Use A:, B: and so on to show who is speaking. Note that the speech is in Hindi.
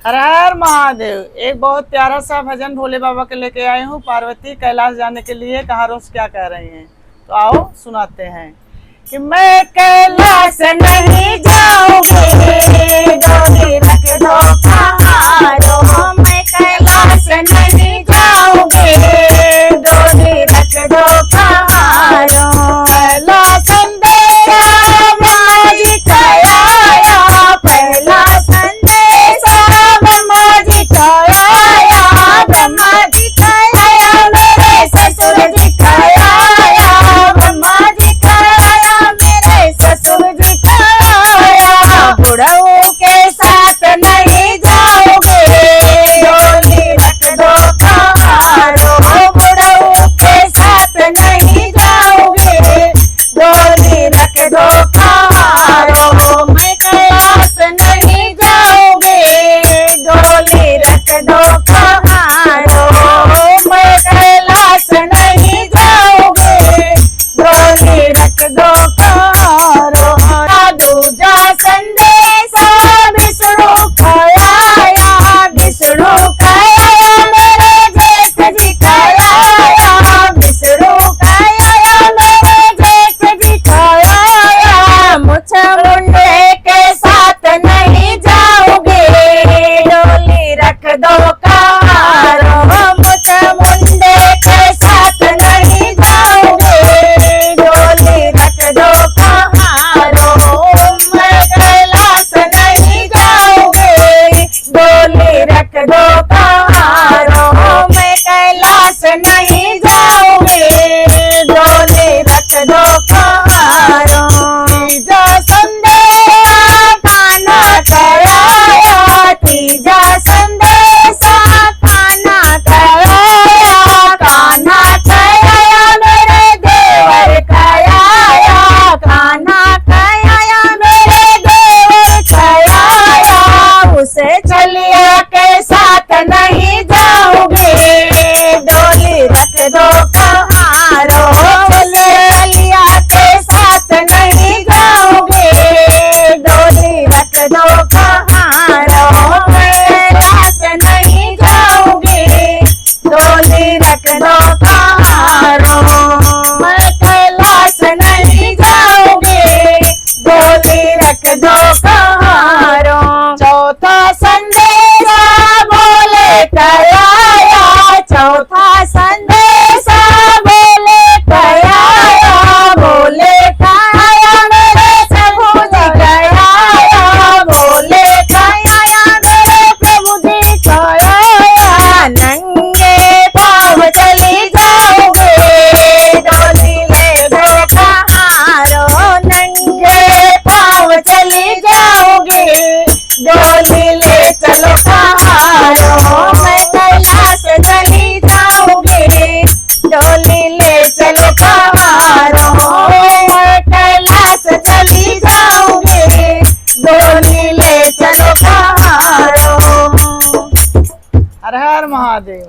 A: हर हर महादेव। एक बहुत प्यारा सा भजन भोले बाबा के लेके आई हूँ। पार्वती कैलाश जाने के लिए कहाँ रोज क्या कह रही हैं, तो आओ सुनाते हैं कि मैं कैलाश नहीं जाऊंगी, डोली रख दो कहारो। मैं कैलाश नहीं जाऊंगी, डोली रख दो कहारो। पहला संदेशा ब्रह्मा जी का आया, पहला संदेशा ब्रह्मा जी का आया, ब्रह्मा जी का आया, मेरे ससुर जी का आया, ब्रह्मा जी का आया, मेरे ससुर जी का आया। बुढ़ऊ के साथ नहीं जाओगे, डोली रख दो कहारो। बुढ़ऊ के साथ नहीं जाओगे, डोली रख दो कहारो। मैं कैलाश नहीं जाओगे, डोली रख दो कहारो। मैं कैलाश नहीं जाओगे, डोली रख दो कहारो। दूजा संदेशा विष्णु का आया, विष्णु का आया, मेरे जेठ जी का आया, विष्णु का आया, मेरे जेठ जी का आया। मुछ मुंडे के साथ नहीं जाओगे, डोली रख दो कहारो। मुछ मुंडे के साथ नहीं जाओगे, डोली रख दो कहारो। मैं कैलाश नहीं जाओगे, डोली रख दो कहारो। मैं कैलाश नहीं जाओगे, डोली रख दो कहारो। तीजा संदेशा कान्हा कराया, तीजा संदेशा कान्हा कराया, कान्हा कराया, मेरे देवर कराया, कान्हा कराया, मेरे देवर कराया। उसे चलिया के साथ नहीं जाओगे, डोली रख दो कहारो। चलिया के साथ नहीं जाओगे, डोली रख दो कहारो। कैलाश नहीं जाओगे, डोली रख दो कहारो। मैं कैलाश नहीं जाओगे, डोली रख दो कहारो। चौथा संदेशा बोले कराया, चौथा संदेशा बोले कराया, बोले कराया, मेरे प्रभु जी कराया, बोले कराया, मेरे प्रभु जी कराया। नंगे पाँव चली जाओगे, डोली ले दो कहारो। नंगे पाँव चली जाओगे, डोली ले चलो कहारो। मैं कैलाश चली जाओगे, डोली ले चलो कहारो। मैं कैलाश चली जाओगे, डोली ले चलो कहारो। हर हर महादेव।